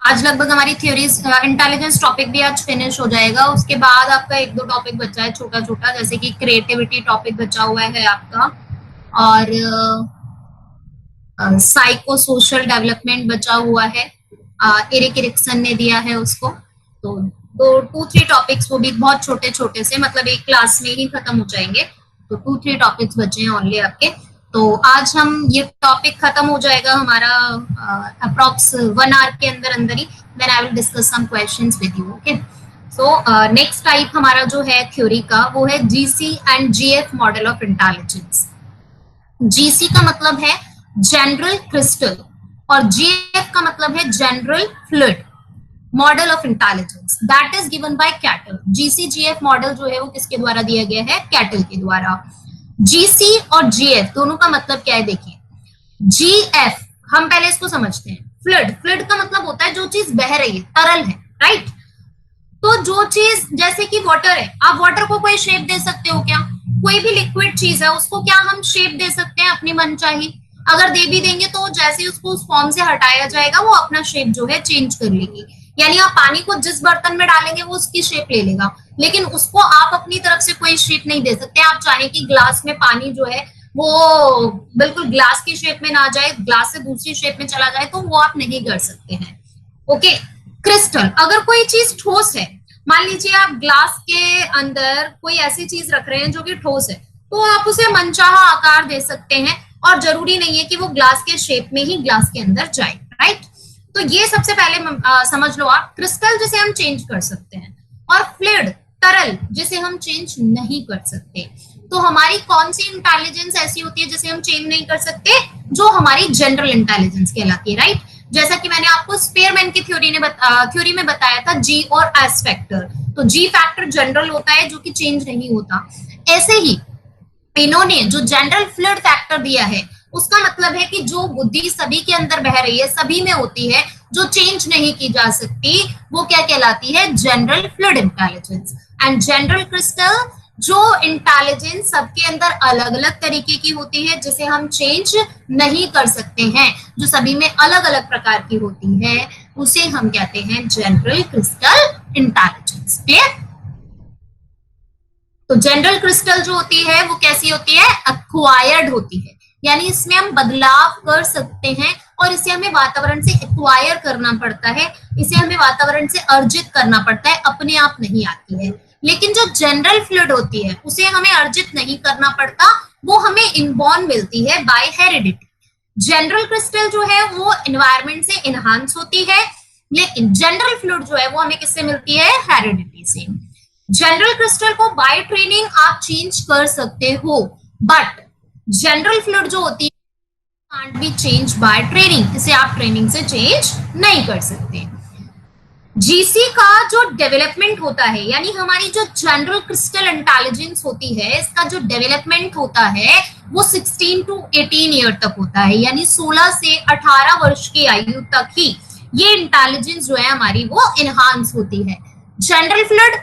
आज लगभग हमारी थ्योरीज इंटेलिजेंस टॉपिक भी आज फिनिश हो जाएगा। उसके बाद आपका एक दो टॉपिक बचा है छोटा छोटा, जैसे कि क्रिएटिविटी टॉपिक बचा हुआ है आपका, और साइको सोशल डेवलपमेंट बचा हुआ है। एरिक एरिक्सन ने दिया है उसको। तो दो 2-3 टॉपिक्स, वो भी बहुत छोटे छोटे से, मतलब एक क्लास में ही खत्म हो जाएंगे। तो 2-3 टॉपिक्स बचे हैं ओनली आपके। तो आज हम ये टॉपिक खत्म हो जाएगा हमारा अप्रॉक्स 1 आवर के अंदर अंदर ही। Then I will discuss some questions with you. Okay, so next type हमारा जो है थ्योरी का, वो है GC and GF model of intelligence. GC का मतलब है जनरल क्रिस्टल और जीएफ का मतलब है general fluid model of intelligence, that is given by cattle. GC GF model जो है वो किसके द्वारा दिया गया है? कैटल के द्वारा। जीसी और जीएफ दोनों का मतलब क्या है देखिए। जीएफ, हम पहले इसको समझते हैं। फ्लूइड, फ्लूइड का मतलब होता है जो चीज बह रही है, तरल है, राइट। तो जो चीज, जैसे कि वाटर है, आप वाटर को कोई शेप दे सकते हो क्या? कोई भी लिक्विड चीज है उसको क्या हम शेप दे सकते हैं अपनी मनचाही? अगर दे भी देंगे तो जैसे उसको उस फॉर्म से हटाया जाएगा वो अपना शेप जो है चेंज कर लेगी। यानी आप पानी को जिस बर्तन में डालेंगे वो उसकी शेप ले लेगा, लेकिन उसको आप अपनी तरफ से कोई शेप नहीं दे सकते। आप चाहे कि ग्लास में पानी जो है वो बिल्कुल ग्लास की शेप में ना जाए, ग्लास से दूसरी शेप में चला जाए, तो वो आप नहीं कर सकते हैं। ओके, क्रिस्टल, अगर कोई चीज ठोस है, मान लीजिए आप ग्लास के अंदर कोई ऐसी चीज रख रहे हैं जो कि ठोस है, तो आप उसे मनचाहा आकार दे सकते हैं और जरूरी नहीं है कि वो ग्लास के शेप में ही ग्लास के अंदर जाए, राइट। तो ये सबसे पहले समझ लो आप। क्रिस्टल जिसे हम चेंज कर सकते हैं, और फ्लूइड तरल जिसे हम चेंज नहीं कर सकते। तो हमारी कौन सी इंटेलिजेंस ऐसी होती है जिसे हम चेंज नहीं कर सकते? जो हमारी जनरल इंटेलिजेंस कहलाती है, राइट। जैसा कि मैंने आपको स्पेयरमैन की थ्योरी में बताया था, जी और एस फैक्टर। तो जी फैक्टर जनरल होता है जो कि चेंज नहीं होता। ऐसे ही इन्होंने जो जनरल फ्लूइड फैक्टर दिया है, उसका मतलब है कि जो बुद्धि सभी के अंदर बह रही है, सभी में होती है, जो चेंज नहीं की जा सकती, वो क्या कहलाती है? General fluid intelligence. And general crystal, जो इंटेलिजेंस सबके अंदर अलग अलग तरीके की होती है, जिसे हम चेंज नहीं कर सकते हैं, जो सभी में अलग अलग प्रकार की होती है, उसे हम कहते हैं जनरल क्रिस्टल इंटेलिजेंस। क्लियर? तो जनरल क्रिस्टल जो होती है वो कैसी होती है? एक्वायर्ड होती है, यानी इसमें हम बदलाव कर सकते हैं और इसे हमें वातावरण से एक्वायर करना पड़ता है, इसे हमें वातावरण से अर्जित करना पड़ता है, अपने आप नहीं आती है। लेकिन जो जनरल फ्लूइड होती है उसे हमें अर्जित नहीं करना पड़ता, वो हमें इनबॉर्न मिलती है बाय हेरिडिटी। जनरल क्रिस्टल जो है वो एनवायरमेंट से एनहांस होती है, लेकिन जनरल फ्लूइड जो है वो हमें किससे मिलती है? हेरिडिटी से। जनरल क्रिस्टल को बाय ट्रेनिंग आप चेंज कर सकते हो, बट जनरल फ्लूइड जो होती है can't be change by training, इसे आप ट्रेनिंग से चेंज नहीं कर सकते। जीसी का जो डेवलपमेंट होता है, यानी हमारी जो जनरल क्रिस्टल इंटेलिजेंस होती है, इसका जो डेवलपमेंट होता है वो 16 to 18 ईयर तक होता है, यानी 16 से 18 वर्ष की आयु तक ही ये इंटेलिजेंस जो है हमारी वो एनहांस होती है। जनरल फ्लूइड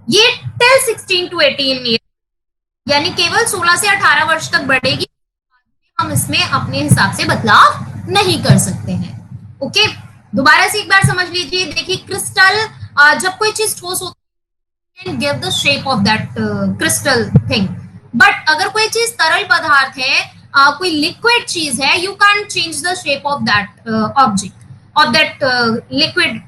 ये टिल 16 to 18 ईयर, यानी केवल 16 से 18 वर्ष तक बढ़ेगी, हम इसमें अपने हिसाब से बदलाव नहीं कर सकते हैं। ओके, दोबारा से एक बार समझ लीजिए। देखिए, क्रिस्टल, जब कोई चीज ठोस होती है, give the shape of that crystal thing, but अगर कोई चीज तरल पदार्थ है, कोई लिक्विड चीज है, you can change the shape of that object, of that liquid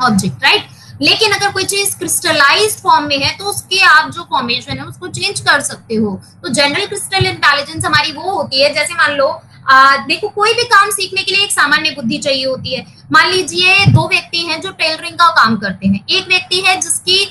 object, right. लेकिन अगर कोई चीज क्रिस्टलाइज्ड फॉर्म में है तो उसके आप जो फॉर्मेशन है उसको चेंज कर सकते हो। तो जनरल क्रिस्टल इंटेलिजेंस हमारी वो होती है, जैसे मान लो देखो, कोई भी काम सीखने के लिए एक सामान्य बुद्धि चाहिए होती है। मान लीजिए 2 व्यक्ति हैं जो टेलरिंग का काम करते हैं। एक व्यक्ति है जिसकी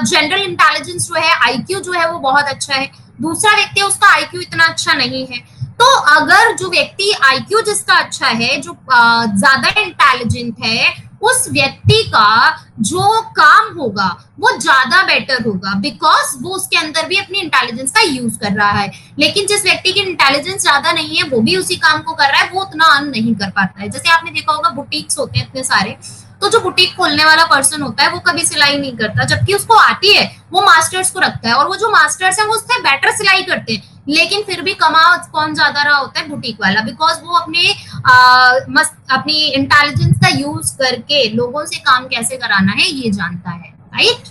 जनरल इंटेलिजेंस जो है, आईक्यू जो है वो बहुत अच्छा है, दूसरा व्यक्ति है उसका आईक्यू इतना अच्छा नहीं है। तो अगर जो व्यक्ति आईक्यू जिसका अच्छा है, जो ज्यादा इंटेलिजेंट है, उस व्यक्ति का जो काम होगा वो ज्यादा बेटर होगा, बिकॉज वो उसके अंदर भी अपनी इंटेलिजेंस का यूज कर रहा है। लेकिन जिस व्यक्ति की इंटेलिजेंस ज्यादा नहीं है, वो भी उसी काम को कर रहा है, वो उतना अर्न नहीं कर पाता है। जैसे आपने देखा होगा, बुटीक्स होते हैं इतने सारे, तो जो बुटीक खोलने वाला पर्सन होता है वो कभी सिलाई नहीं करता, जबकि उसको आती है, वो मास्टर्स को रखता है, और वो जो मास्टर्स है वो उससे बेटर सिलाई करते हैं, लेकिन फिर भी कमा कौन ज्यादा रहा होता है? बुटीक वाला, बिकॉज वो अपने मस्त अपनी इंटेलिजेंस का यूज करके लोगों से काम कैसे कराना है ये जानता है, राइट।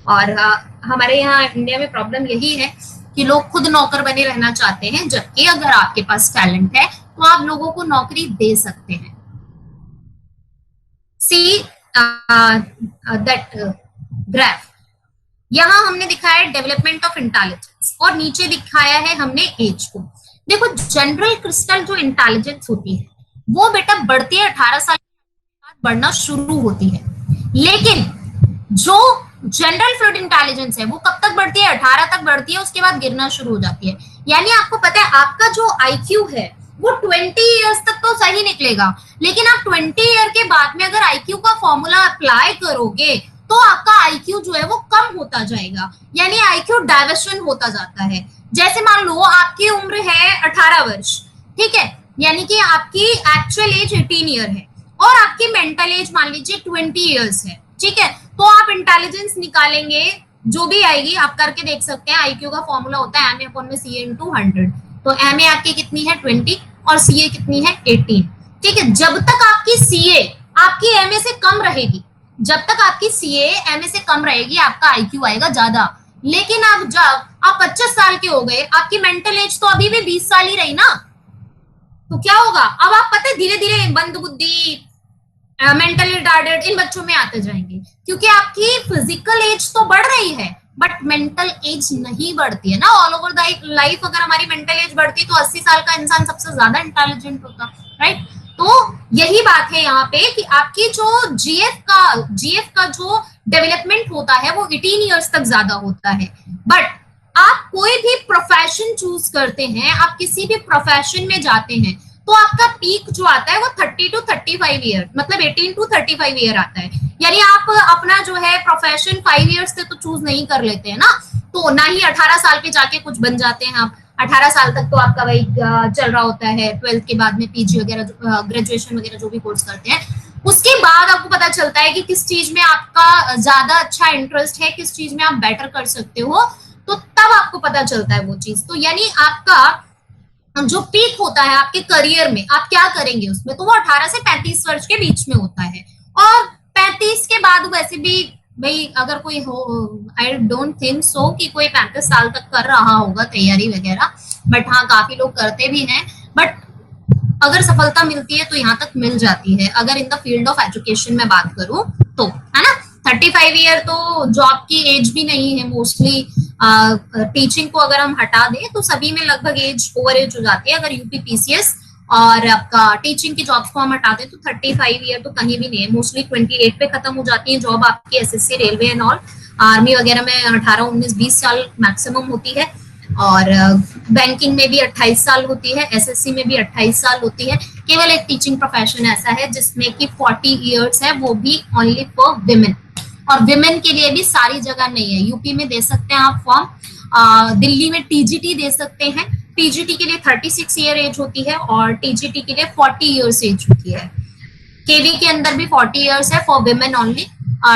और हमारे यहाँ इंडिया में प्रॉब्लम यही है कि लोग खुद नौकर बने रहना चाहते हैं, जबकि अगर आपके पास टैलेंट है तो आप लोगों को नौकरी दे सकते हैं। सी दैट ग्राफ, यहां हमने दिखाया डेवलपमेंट ऑफ इंटेलिजेंस और नीचे दिखाया है हमने एज को। देखो जनरल क्रिस्टल जो इंटेलिजेंस होती है वो बेटा बढ़ती है 18 साल के बाद बढ़ना शुरू होती है, लेकिन जो जनरल फ्लूइड इंटेलिजेंस है वो कब तक बढ़ती है? 18 तक बढ़ती है, उसके बाद गिरना शुरू हो जाती है। यानी आपको पता है आपका जो आईक्यू है वो 20 इयर्स तक तो सही निकलेगा, लेकिन आप 20 ईयर के बाद में अगर आईक्यू का फॉर्मूला अप्लाई करोगे तो आपका आईक्यू जो है वो कम होता जाएगा, यानी आईक्यू डाइवर्शन होता जाता है। जैसे मान लो आपकी उम्र है 18 वर्ष, ठीक है, यानी कि आपकी एक्चुअल एज 18 ईयर है और आपकी मेंटल एज मान लीजिए 20 इयर्स है, ठीक है, तो आप इंटेलिजेंस निकालेंगे जो भी आएगी आप करके देख सकते हैं। आईक्यू का फॉर्मूला होता है एम ए अपॉन में सी ए इंटू 100, तो एम ए आपकी कितनी है 20 और सी ए कितनी है 18, ठीक है। जब तक आपकी सी ए आपकी एम ए से कम रहेगी, जब तक आपकी सी ए एम ए से कम रहेगी आपका आईक्यू आएगा ज्यादा, लेकिन अब जब आप 25 साल के हो गए आपकी मेंटल एज तो अभी भी 20 साल ही रही ना, तो क्या होगा? अब आप पता है धीरे धीरे मंद बुद्धि, मेंटली रिटार्डेड इन बच्चों में आते जाएंगे, क्योंकि आपकी फिजिकल एज तो बढ़ रही है बट मेंटल एज नहीं बढ़ती है ना। ऑल ओवर द लाइफ अगर हमारी मेंटल एज बढ़ती तो 80 साल का इंसान सबसे ज्यादा इंटेलिजेंट होता, राइट। तो यही बात है यहाँ पे कि आपकी जो जीएफ का जो डेवलपमेंट होता है वो 18 इयर्स तक ज्यादा होता है। बट आप कोई भी प्रोफेशन चूज करते हैं, आप किसी भी प्रोफेशन में जाते हैं तो आपका पीक जो आता है वो 30 टू 35 ईयर, मतलब 18 टू 35 ईयर आता है। यानी आप अपना जो है प्रोफेशन 5 ईयर्स से तो चूज नहीं कर लेते हैं ना, तो ना ही 18 साल पे जाके कुछ बन जाते हैं आप। 18 साल तक तो आपका वही चल रहा होता है, 12th के बाद में पीजी वगैरह ग्रेजुएशन वगैरह जो भी कोर्स करते हैं, उसके बाद आपको पता चलता है कि किस चीज में आपका ज्यादा अच्छा इंटरेस्ट है, किस चीज में आप बेटर कर सकते हो, तो तब आपको पता चलता है वो चीज। तो यानी आपका जो पीक होता है आपके करियर में आप क्या करेंगे उसमें, तो वो 18 से 35 वर्ष के बीच में होता है। और 35 के बाद वैसे भी भाई अगर कोई हो, आई डोंट थिंक सो कि कोई 35 साल तक कर रहा होगा तैयारी वगैरह, बट हाँ काफी लोग करते भी हैं। बट अगर सफलता मिलती है तो यहाँ तक मिल जाती है, अगर in the field of education में बात करूं तो, है ना। 35 ईयर तो जॉब की एज भी नहीं है मोस्टली। टीचिंग को अगर हम हटा दें तो सभी में लगभग एज ओवर एज हो जाती है। अगर यूपी पीसीएस और आपका टीचिंग की जॉब्स को हम हटा दें तो 35 ईयर तो कहीं भी नहीं है, मोस्टली 28 पे खत्म हो जाती है जॉब आपकी। SSC railway and all army वगैरह में 18 19 20 साल मैक्सिमम होती है, और बैंकिंग में भी 28 साल होती है, एसएससी में भी 28 साल होती है। केवल एक टीचिंग प्रोफेशन ऐसा है जिसमें कि 40 इयर्स है, वो भी ओनली फॉर विमेन, और विमेन के लिए भी सारी जगह नहीं है। यूपी में दे सकते हैं आप फॉर्म, दिल्ली में टीजीटी दे सकते हैं, टीजीटी के लिए 36 ईयर एज होती है और टीजीटी के लिए 40 इयर्स एज होती है। केवी के अंदर भी 40 इयर्स है फॉर विमेन ओनली,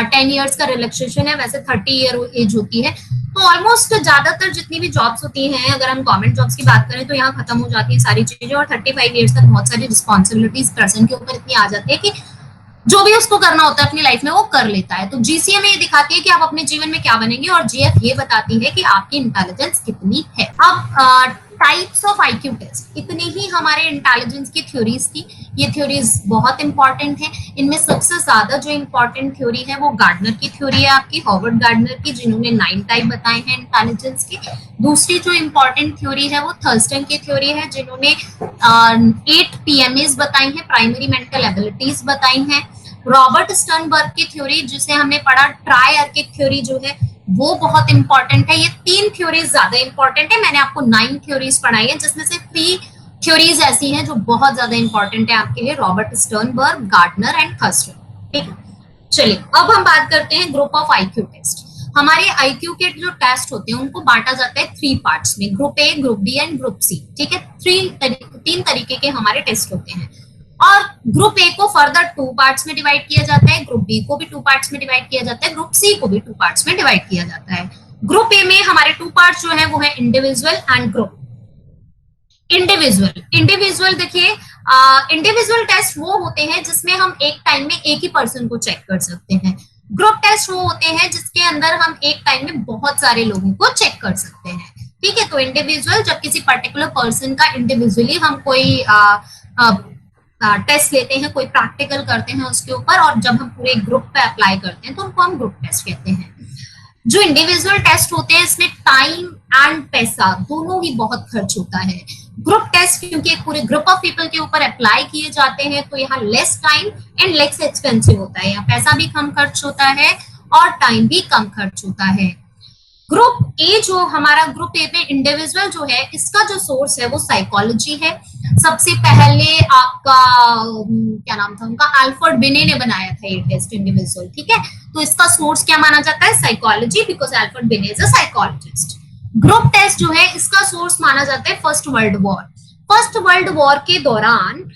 10 इयर्स का रिलैक्सेशन है, वैसे 30 ईयर एज होती है। तो ऑलमोस्ट ज्यादातर जितनी भी जॉब्स होती हैं, अगर हम गवर्नमेंट जॉब्स की बात करें तो यहाँ खत्म हो जाती है सारी चीजें, और 35 इयर्स तक बहुत सारी रिस्पॉन्सिबिलिटीज पर्सन के ऊपर इतनी आ जाती है कि जो भी उसको करना होता है अपनी लाइफ में वो कर लेता है। तो जीसीए में ये दिखाती है कि आप अपने जीवन में क्या बनेंगे, और जीएफ ये बताती है कि आपकी इंटेलिजेंस कितनी है। अब टाइप्स ऑफ आईक्यू टेस्ट, इतनी ही हमारे इंटेलिजेंस की थ्योरीज थी। ये थ्योरीज बहुत इंपॉर्टेंट है। इनमें सबसे ज्यादा जो इंपॉर्टेंट थ्योरी है वो गार्डनर की थ्योरी है आपकी, हॉवर्ड गार्डनर की, जिन्होंने 9 टाइप बताए हैं इंटेलिजेंस के। दूसरी जो इंपॉर्टेंट थ्योरी है वो थर्स्टन की थ्योरी है, जिन्होंने 8 पीएमएस बताई हैं, प्राइमरी मेंटल एबिलिटीज बताई हैं। रॉबर्ट स्टर्नबर्ग की थ्योरी जिसे हमने पढ़ा ट्राइआर्किक थ्योरी जो है वो बहुत इंपॉर्टेंट है। ये 3 थ्योरीज ज्यादा इंपॉर्टेंट है। मैंने आपको 9 थ्योरीज पढ़ाई है, जिसमें से 3 थ्योरीज ऐसी हैं जो बहुत ज्यादा इंपॉर्टेंट है आपके लिए, Robert Sternberg, Gardner and Thurstone. ठीक है, चलिए अब हम बात करते हैं ग्रुप ऑफ आईक्यू टेस्ट। हमारे आईक्यू के जो टेस्ट होते हैं उनको बांटा जाता है 3 पार्ट्स में, group A, group B and group C. ठीक है, 3 तरीके के हमारे टेस्ट होते हैं, और ग्रुप ए को फर्दर 2 पार्ट्स में डिवाइड किया जाता है, ग्रुप बी को भी 2 पार्ट्स में डिवाइड किया जाता है, ग्रुप सी को भी 2 पार्ट्स में डिवाइड किया जाता है। ग्रुप ए में हमारे 2 पार्ट्स जो है वो है इंडिविजुअल एंड ग्रुप। इंडिविजुअल देखिए इंडिविजुअल टेस्ट वो होते हैं जिसमें हम एक टाइम में एक ही पर्सन को चेक कर सकते हैं। ग्रुप टेस्ट वो होते हैं जिसके अंदर हम एक टाइम में बहुत सारे लोगों को चेक कर सकते हैं। ठीक है, तो इंडिविजुअल जब किसी पर्टिकुलर पर्सन का इंडिविजुअली हम कोई टेस्ट लेते हैं, कोई प्रैक्टिकल करते हैं उसके ऊपर, और जब हम पूरे ग्रुप पे अप्लाई करते हैं तो उनको हम ग्रुप टेस्ट कहते हैं। जो इंडिविजुअल टेस्ट होते हैं इसमें टाइम एंड पैसा दोनों ही बहुत खर्च होता है। ग्रुप टेस्ट क्योंकि एक पूरे ग्रुप ऑफ पीपल के ऊपर अप्लाई किए जाते हैं तो यहाँ less time and less expensive होता है, यहाँ पैसा भी कम खर्च होता है और टाइम भी कम खर्च होता है। ग्रुप ए जो हमारा ग्रुप ए में इंडिविजुअल जो है इसका जो सोर्स है वो साइकोलॉजी है। सबसे पहले आपका क्या नाम था उनका, अल्फ्रेड बिने ने बनाया था ये टेस्ट इंडिविजुअल। ठीक है, तो इसका सोर्स क्या माना जाता है, psychology, because Alfred Binet is a psychologist. Group test जो है इसका सोर्स माना जाता है first world war. First world war के दौरान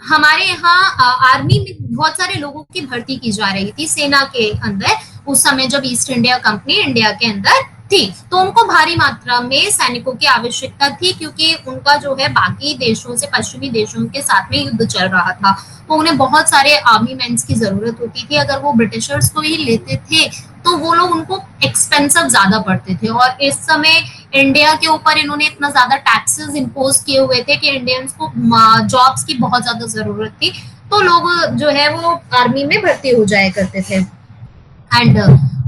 हमारे यहाँ आर्मी में बहुत सारे लोगों की भर्ती की जा रही थी सेना के अंदर, उस समय जब ईस्ट इंडिया कंपनी इंडिया के अंदर थी, तो उनको भारी मात्रा में सैनिकों की आवश्यकता थी क्योंकि उनका जो है बाकी देशों से, पश्चिमी देशों के साथ में युद्ध चल रहा था, तो उन्हें बहुत सारे आर्मी मैन की जरूरत होती थी। अगर वो ब्रिटिशर्स को ही लेते थे तो वो लोग उनको एक्सपेंसिव ज्यादा पड़ते थे, और इस समय इंडिया के ऊपर इन्होंने इतना ज्यादा टैक्सेस इम्पोज किए हुए थे कि इंडियंस को जॉब्स की बहुत ज्यादा जरूरत थी, तो लोग जो है वो आर्मी में भर्ती हो जाया करते थे। एंड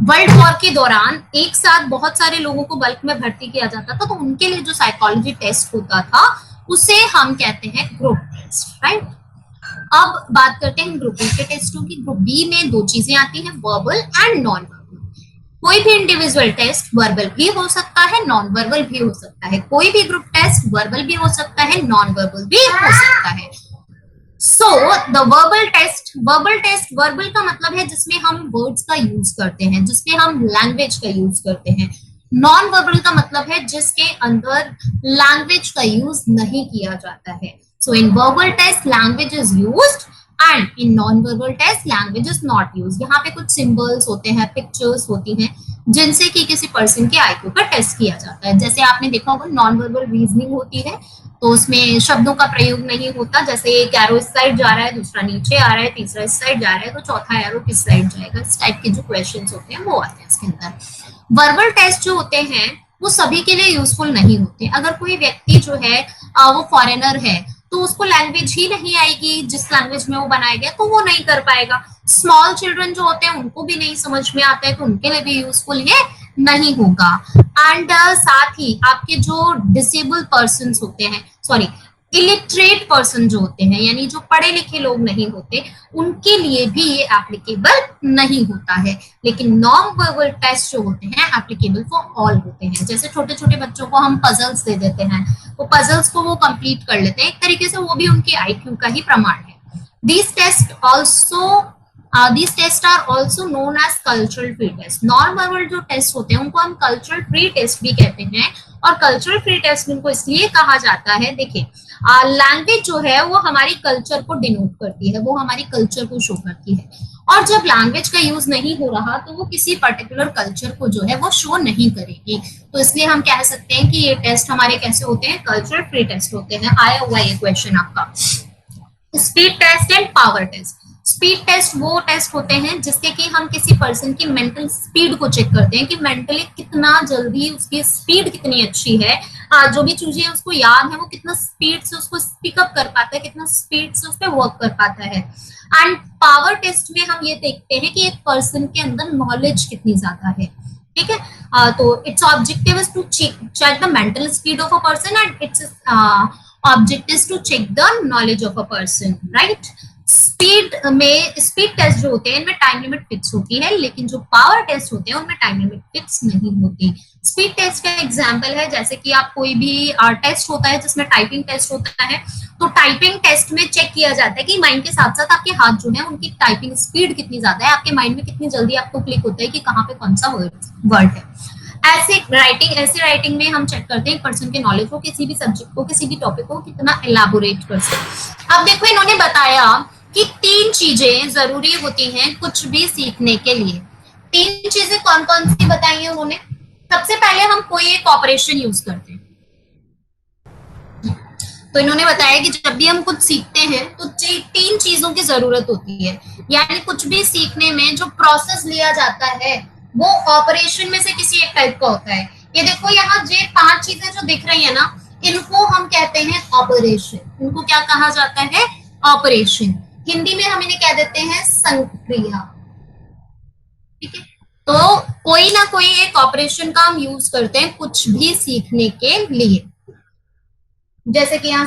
वर्ल्ड वॉर के दौरान एक साथ बहुत सारे लोगों को बल्क में भर्ती किया जाता था, तो उनके लिए जो साइकोलॉजी टेस्ट होता था उसे हम कहते हैं ग्रुप टेस्ट, राइट। अब बात करते हैं ग्रुप बी के टेस्टों की। ग्रुप बी में दो चीजें आती हैं, वर्बल एंड नॉन वर्बल। कोई भी इंडिविजुअल टेस्ट वर्बल भी हो सकता है, नॉन वर्बल भी हो सकता है। कोई भी ग्रुप टेस्ट वर्बल भी हो सकता है, नॉन वर्बल भी हो सकता है। So the verbal test, verbal का मतलब है जिसमें हम वर्ड्स का यूज करते हैं, जिसमें हम लैंग्वेज का यूज करते हैं। नॉन वर्बल का मतलब है जिसके अंदर लैंग्वेज का यूज नहीं किया जाता है। So in verbal test language is used and in non verbal test language is not used. यहाँ पे कुछ सिंबल्स होते हैं, पिक्चर्स होती हैं, जिनसे कि किसी पर्सन के आईक्यू का टेस्ट किया जाता है। जैसे आपने देखा होगा नॉन वर्बल रीजनिंग होती है, तो उसमें शब्दों का प्रयोग नहीं होता, जैसे एक एरो इस साइड जा रहा है, दूसरा नीचे आ रहा है, तीसरा इस साइड जा रहा है, तो चौथा एरो किस साइड जाएगा, इस टाइप के जो क्वेश्चंस होते हैं वो आते हैं इसके अंदर। वर्बल टेस्ट जो होते हैं वो सभी के लिए यूजफुल नहीं होते। अगर कोई व्यक्ति जो है वो फॉरेनर है तो उसको लैंग्वेज ही नहीं आएगी जिस लैंग्वेज में वो बनाया गया, तो वो नहीं कर पाएगा। स्मॉल चिल्ड्रन जो होते हैं उनको भी नहीं समझ में आता है, तो उनके लिए भी यूजफुल ये नहीं होगा। एंड साथ ही आपके जो डिसेबल पर्सन होते हैं, सॉरी इलिटरेट पर्सन जो होते हैं, यानी जो पढ़े लिखे लोग नहीं होते, उनके लिए भी ये एप्लीकेबल नहीं होता है। लेकिन नॉन वर्बल टेस्ट जो होते हैं एप्लीकेबल फॉर ऑल होते हैं। जैसे छोटे छोटे बच्चों को हम पजल्स दे देते हैं, वो पजल्स को वो कंप्लीट कर लेते हैं, एक तरीके से वो भी उनके आईक्यू का ही प्रमाण है। These tests are also known as cultural free test. Non-verbal जो टेस्ट होते हैं उनको हम कल्चरल फ्री टेस्ट भी कहते हैं, और कल्चरल फ्री टेस्ट इनको इसलिए कहा जाता है, देखिए लैंग्वेज जो है वो हमारी कल्चर को डिनोट करती है, वो हमारी कल्चर को शो करती है, और जब लैंग्वेज का यूज नहीं हो रहा तो वो किसी पर्टिकुलर कल्चर को जो है वो शो नहीं करेगी। तो इसलिए हम कह सकते हैं कि ये टेस्ट हमारे कैसे होते हैं, कल्चरल फ्री टेस्ट होते हैं। आया हुआ ये क्वेश्चन आपका। Speed test and power test. Speed test वो टेस्ट होते हैं जिससे कि हम किसी पर्सन की मेंटल स्पीड को चेक करते हैं कि मेंटली कितना जल्दी उसकी स्पीड कितनी अच्छी है, जो भी चीजें उसको याद है वो कितना स्पीड से उसको पिकअप कर पाता है, कितना स्पीड से उस पर वर्क कर पाता है। एंड पावर टेस्ट में हम ये देखते हैं कि एक पर्सन के अंदर नॉलेज कितनी ज्यादा है। ठीक है, तो its objective is to check the mental speed of a person and its object is to check the knowledge of a person, right. Speed test जो होते हैं इनमें टाइम लिमिट फिक्स होती है, लेकिन जो पावर टेस्ट होते हैं उनमें टाइम लिमिट फिक्स नहीं होती। स्पीड टेस्ट का एग्जांपल है जैसे कि आप कोई भी टेस्ट होता है जिसमें टाइपिंग टेस्ट होता है, तो टाइपिंग टेस्ट में चेक किया जाता है कि माइंड के साथ साथ आपके हाथ जो है उनकी टाइपिंग स्पीड कितनी ज्यादा है, आपके माइंड में कितनी जल्दी आपको क्लिक होता है कि कहाँ पे कौन सा वर्ड है। ऐसे राइटिंग में हम चेक करते हैं एक पर्सन के नॉलेज को, किसी भी सब्जेक्ट को, किसी भी टॉपिक को कितना एलाबोरेट कर सकते। अब देखो इन्होंने बताया कि 3 चीजें जरूरी होती हैं कुछ भी सीखने के लिए। 3 चीजें कौन कौन सी बताई हैं उन्होंने। सबसे पहले हम कोई एक ऑपरेशन यूज करते हैं, तो इन्होंने बताया कि जब भी हम कुछ सीखते हैं तो तीन चीजों की जरूरत होती है, यानी कुछ भी सीखने में जो प्रोसेस लिया जाता है वो ऑपरेशन में से किसी एक टाइप का होता है। ये देखो यहाँ ये पांच चीजें जो दिख रही है ना, इनको हम कहते हैं ऑपरेशन। इनको क्या कहा जाता है? ऑपरेशन। हिंदी में हम इन्हें कह देते हैं संक्रिया। ठीक है, तो कोई ना कोई एक ऑपरेशन का हम यूज करते हैं कुछ भी सीखने के लिए। जैसे कि यहाँ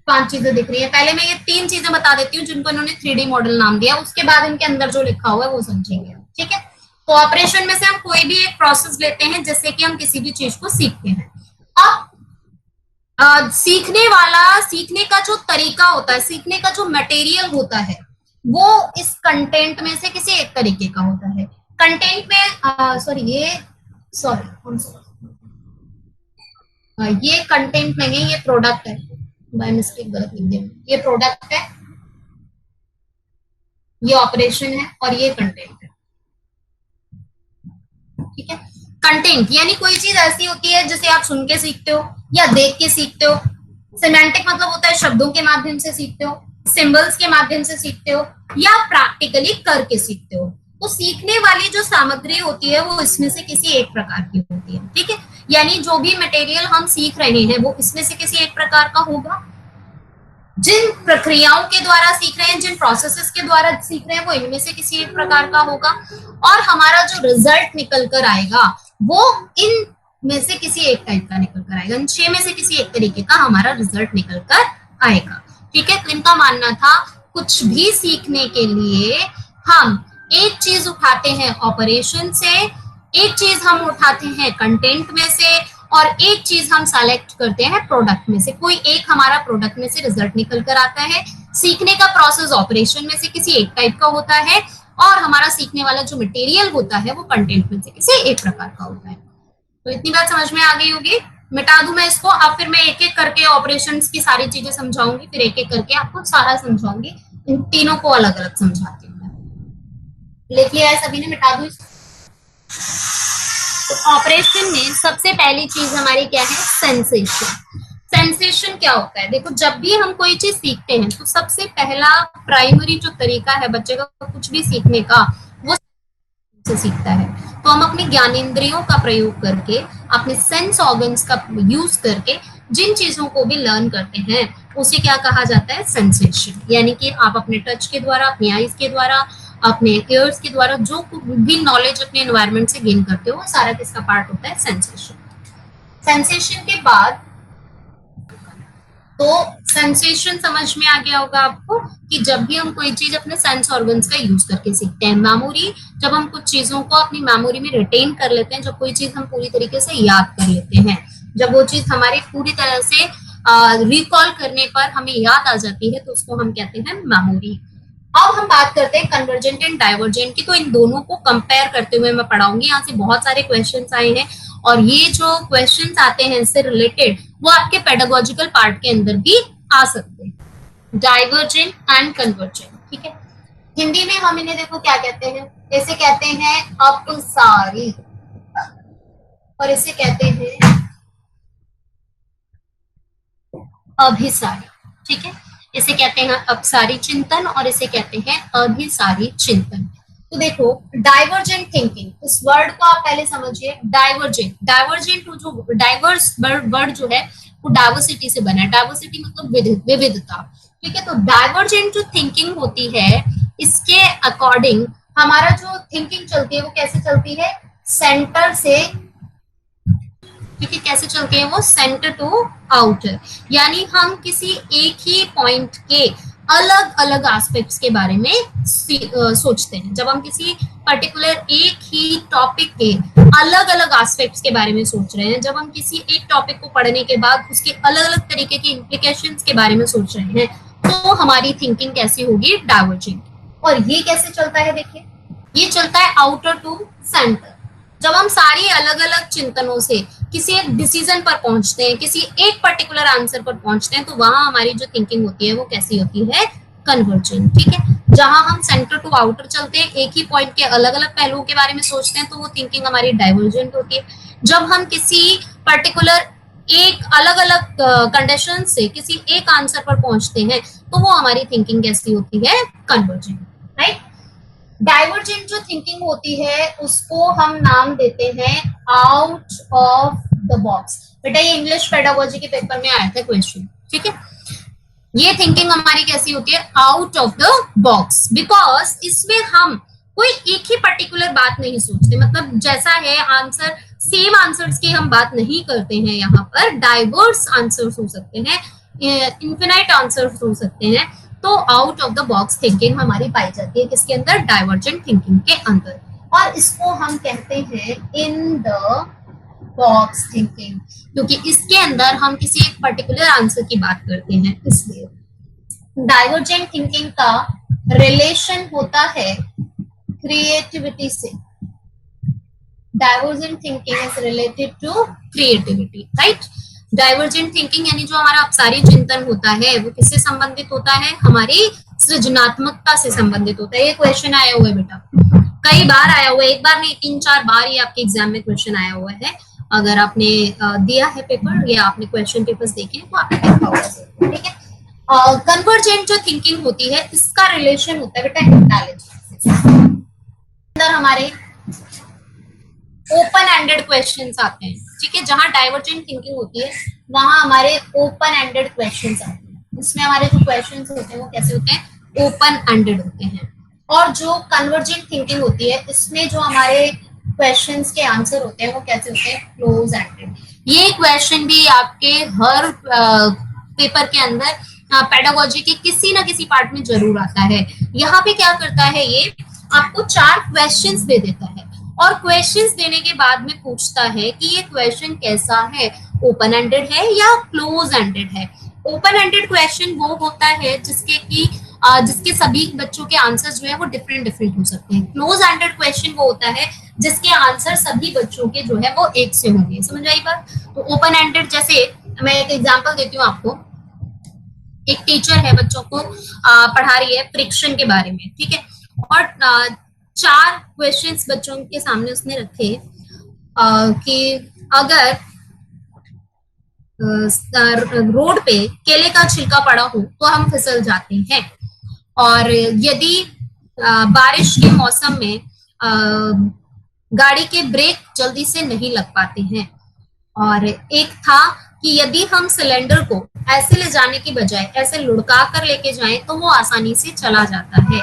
पांच चीजें दिख रही है, पहले मैं ये तीन चीजें बता देती हूँ जिनको इन्होंने 3D मॉडल नाम दिया, उसके बाद इनके अंदर जो लिखा हुआ है वो समझेंगे। ठीक है, तो ऑपरेशन में से हम कोई भी एक प्रोसेस लेते हैं जिससे कि हम किसी भी चीज को सीखते हैं। अब सीखने वाला, सीखने का जो तरीका होता है, सीखने का जो मटेरियल होता है वो इस कंटेंट में से किसी एक तरीके का होता है। कंटेंट में ये कंटेंट नहीं है, ये प्रोडक्ट है। बाय मिस्टेक गलत लिख दिया, ये प्रोडक्ट है, ये ऑपरेशन है और ये कंटेंट है। ठीक है, कंटेंट यानी कोई चीज ऐसी होती है जिसे आप सुन के सीखते हो या देख के सीखते हो। सिमेंटिक मतलब होता है शब्दों के माध्यम से सीखते हो, सिंबल्स के माध्यम से सीखते हो या प्रैक्टिकली करके सीखते हो। तो सीखने वाली जो सामग्री होती है वो इसमें से किसी एक प्रकार की होती है। ठीक है, यानी जो भी मटेरियल हम सीख रहे हैं वो इसमें से किसी एक प्रकार का होगा। जिन प्रक्रियाओं के द्वारा सीख रहे हैं, जिन प्रोसेसेस के द्वारा सीख रहे हैं वो इनमें से किसी एक प्रकार का होगा, और हमारा जो रिजल्ट निकल कर आएगा वो इन में से किसी एक टाइप का निकल कर आएगा। इन 6 में से किसी एक तरीके का हमारा रिजल्ट निकल कर आएगा। ठीक है, तो इनका मानना था कुछ भी सीखने के लिए हम एक चीज उठाते हैं ऑपरेशन से, एक चीज हम उठाते हैं कंटेंट में से, और एक चीज हम सेलेक्ट करते हैं प्रोडक्ट में से। कोई एक हमारा प्रोडक्ट में से रिजल्ट निकल कर आता है। सीखने का प्रोसेस ऑपरेशन में से किसी एक टाइप का होता है, और हमारा सीखने वाला जो मटेरियल होता है वो कंटेंट में से किसी एक प्रकार का होता है। तो इतनी बात समझ में आ गई होगी। मिटा दूं मैं इसको, अब फिर मैं एक एक करके ऑपरेशंस की सारी चीजें समझाऊंगी, फिर एक एक करके आपको सारा समझाऊंगी। इन तीनों को अलग अलग समझाती हूँ। लिख लिया है सभी ने? मिटा दूं इसको। तो ऑपरेशन में सबसे पहली चीज हमारी क्या है? सेंसेशन। सेंसेशन क्या होता है? देखो, जब भी हम कोई चीज सीखते हैं तो सबसे पहला प्राइमरी जो तरीका है बच्चे का कुछ भी सीखने का, वो से सीखता है। तो हम अपने ज्ञानेंद्रियों का प्रयोग करके, अपने सेंस ऑर्गन्स का यूज करके जिन चीजों को भी लर्न करते हैं उसे क्या कहा जाता है? सेंसेशन। यानी कि आप अपने टच के द्वारा, अपनी आईज के द्वारा, अपने ईयर्स के द्वारा जो भी नॉलेज अपने एनवायरनमेंट से गेन करते हो वो सारा किसका पार्ट होता है? सेंसेशन। सेंसेशन के बाद, तो सेंसेशन समझ में आ गया होगा आपको कि जब भी हम कोई चीज अपने सेंस ऑर्गन्स का यूज करके सीखते हैं। मेमोरी, जब हम कुछ चीजों को अपनी मेमोरी में रिटेन कर लेते हैं, जब कोई चीज हम पूरी तरीके से याद कर लेते हैं, जब वो चीज हमारी पूरी तरह से रिकॉल करने पर हमें याद आ जाती है, तो उसको हम कहते हैं मेमोरी। अब हम बात करते हैं कन्वर्जेंट एंड डाइवर्जेंट की। तो इन दोनों को कंपेयर करते हुए मैं पढ़ाऊंगी। यहाँ से बहुत सारे क्वेश्चंस आए हैं, और ये जो क्वेश्चंस आते हैं इससे रिलेटेड वो आपके पेडागोजिकल पार्ट के अंदर भी आ सकते हैं। Divergent and convergent. ठीक है, हिंदी में हम इन्हें देखो क्या कहते हैं? इसे कहते हैं अपसारी, और इसे कहते हैं अभिसारी। ठीक है, इसे कहते हैं अपसारी चिंतन और इसे कहते हैं अभिसारी चिंतन। तो देखो, डाइवर्जेंट थिंकिंग, इस वर्ड को आप पहले समझिए। डाइवर्जेंट, डाइवर्जेंट जो डाइवर्स वर्ड जो है वो डाइवर्सिटी से बना है। डाइवर्सिटी मतलब विविधता। ठीक है, तो डाइवर्जेंट जो थिंकिंग होती है इसके अकॉर्डिंग हमारा जो थिंकिंग चलती है वो कैसे चलती है? सेंटर से। ठीक है, कैसे चलती है वो? Centre to outer. यानी हम किसी एक ही पॉइंट के अलग अलग एस्पेक्ट्स के बारे में सोचते हैं। जब हम किसी पर्टिकुलर एक ही टॉपिक के अलग अलग एस्पेक्ट्स के बारे में सोच रहे हैं, जब हम किसी एक टॉपिक को पढ़ने के बाद उसके अलग अलग तरीके के इम्प्लीकेशंस के बारे में सोच रहे हैं, तो हमारी थिंकिंग कैसी होगी? डाइवर्जेंट। और ये कैसे चलता है? देखिए, ये चलता है आउटर टू सेंटर। जब हम सारी अलग अलग चिंतनों से किसी एक डिसीजन पर पहुंचते हैं, किसी एक पर्टिकुलर आंसर पर पहुंचते हैं, तो वहां हमारी जो थिंकिंग होती है वो कैसी होती है? कन्वर्जेंट। ठीक है, जहां हम सेंटर टू आउटर चलते हैं, एक ही पॉइंट के अलग अलग पहलुओं के बारे में सोचते हैं, तो वो थिंकिंग हमारी डाइवर्जेंट होती है। जब हम किसी पर्टिकुलर एक अलग अलग कंडीशन से किसी एक आंसर पर पहुंचते हैं, तो वो हमारी थिंकिंग कैसी होती है, कन्वर्जेंट, राइट। डाइवर्जेंट जो थिंकिंग होती है उसको हम नाम देते हैं आउट ऑफ द बॉक्स। बेटा ये इंग्लिश पेडागोजी के पेपर में आया था क्वेश्चन, ठीक है। ये थिंकिंग हमारी कैसी होती है, out of the box, because इसमें हम कोई एक ही पर्टिकुलर बात नहीं सोचते, मतलब जैसा है आंसर सेम आंसर्स की हम बात नहीं करते हैं, यहाँ पर डाइवर्स आंसर्स हो सकते हैं, इन्फिनाइट आंसर्स हो सकते हैं। तो out of the box thinking हमारी पाई जाती है किसके अंदर, डाइवर्जेंट थिंकिंग के अंदर, और इसको हम कहते हैं इन द बॉक्स थिंकिंग, क्योंकि इसके अंदर हम किसी एक पर्टिकुलर आंसर की बात करते हैं। इसलिए डाइवर्जेंट थिंकिंग का रिलेशन होता है क्रिएटिविटी से। Divergent thinking is related to creativity, right. Divergent thinking यानी जो हमारा अपसारी चिंतन होता है वो किससे संबंधित होता है, हमारी सृजनात्मकता से संबंधित होता है। ये क्वेश्चन आया हुआ है बेटा, कई बार आया हुआ है, एक बार नहीं 3-4 बार ये आपके एग्जाम में क्वेश्चन आया हुआ है। अगर आपने दिया है पेपर या आपने क्वेश्चन पेपर्स देखे तो आपने देखा होगा, ठीक है। कन्वर्जेंट जो थिंकिंग होती है इसका रिलेशन होता है बेटा इंटेलिजेंस से। अंदर हमारे ओपन एंडेड क्वेश्चंस आते हैं, ठीक है। जहां डाइवर्जेंट थिंकिंग होती है वहां हमारे ओपन एंडेड क्वेश्चंस आते हैं। इसमें हमारे जो क्वेश्चंस होते हैं वो कैसे होते हैं, ओपन एंडेड होते हैं। और जो कन्वर्जेंट थिंकिंग होती है इसमें जो हमारे क्वेश्चंस के आंसर होते हैं वो कैसे होते हैं, क्लोज एंडेड। ये क्वेश्चन भी आपके हर पेपर के अंदर पेडागोजी के किसी ना किसी पार्ट में जरूर आता है। यहाँ पे क्या करता है, ये आपको 4 क्वेश्चंस दे देता है और क्वेश्चंस देने के बाद में पूछता है कि ये क्वेश्चन कैसा है, ओपन एंडेड है या क्लोज एंडेड है। ओपन एंडेड क्वेश्चन वो होता है जिसके सभी बच्चों के आंसर्स जो है वो डिफरेंट डिफरेंट हो सकते हैं। क्लोज एंडेड क्वेश्चन वो होता है जिसके आंसर सभी बच्चों के जो है वो एक से होंगे। समझ आई बात। तो ओपन एंडेड, जैसे मैं एक एग्जांपल देती हूँ आपको। एक टीचर है, बच्चों को पढ़ा रही है फ्रिक्शन के बारे में, ठीक है। और 4 क्वेश्चंस बच्चों के सामने उसने रखे कि अगर रोड पे केले का छिलका पड़ा हो तो हम फिसल जाते हैं, और यदि बारिश के मौसम में गाड़ी के ब्रेक जल्दी से नहीं लग पाते हैं, और एक था कि यदि हम सिलेंडर को ऐसे ले जाने की बजाय ऐसे लुढ़का कर लेके जाएं तो वो आसानी से चला जाता है।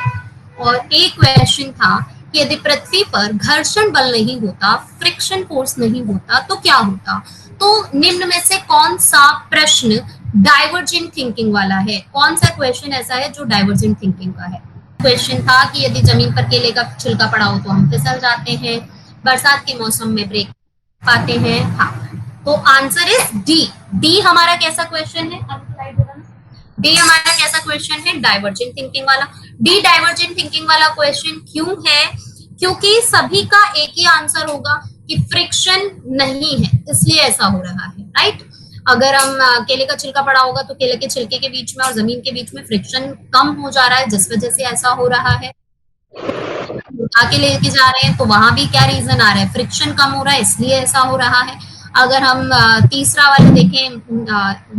और एक क्वेश्चन था कि यदि पृथ्वी पर घर्षण बल नहीं होता, फ्रिक्शन फोर्स नहीं होता तो क्या होता। तो निम्न में से कौन सा प्रश्न डाइवर्जेंट थिंकिंग वाला है, कौन सा क्वेश्चन ऐसा है जो डाइवर्जेंट थिंकिंग का है। क्वेश्चन था कि यदि जमीन पर केले का छिलका पड़ा हो तो हम फिसल जाते हैं, बरसात के मौसम में ब्रेक पाते हैं। हाँ, तो आंसर इज डी। डी हमारा कैसा क्वेश्चन है, डी हमारा कैसा क्वेश्चन है, डाइवर्जेंट थिंकिंग वाला। डी डाइवर्जेंट थिंकिंग वाला क्वेश्चन क्यों है, क्योंकि सभी का एक ही आंसर होगा कि फ्रिक्शन नहीं है, इसलिए ऐसा हो रहा है, राइट। अगर हम केले का छिलका पड़ा होगा तो केले के छिलके के बीच में और जमीन के बीच में फ्रिक्शन कम हो जा रहा है, जिस वजह से ऐसा हो रहा है। आके लेके जा रहे हैं तो वहां भी क्या रीजन आ रहा है, फ्रिक्शन कम हो रहा है, इसलिए ऐसा हो रहा है। अगर हम तीसरा वाला देखें,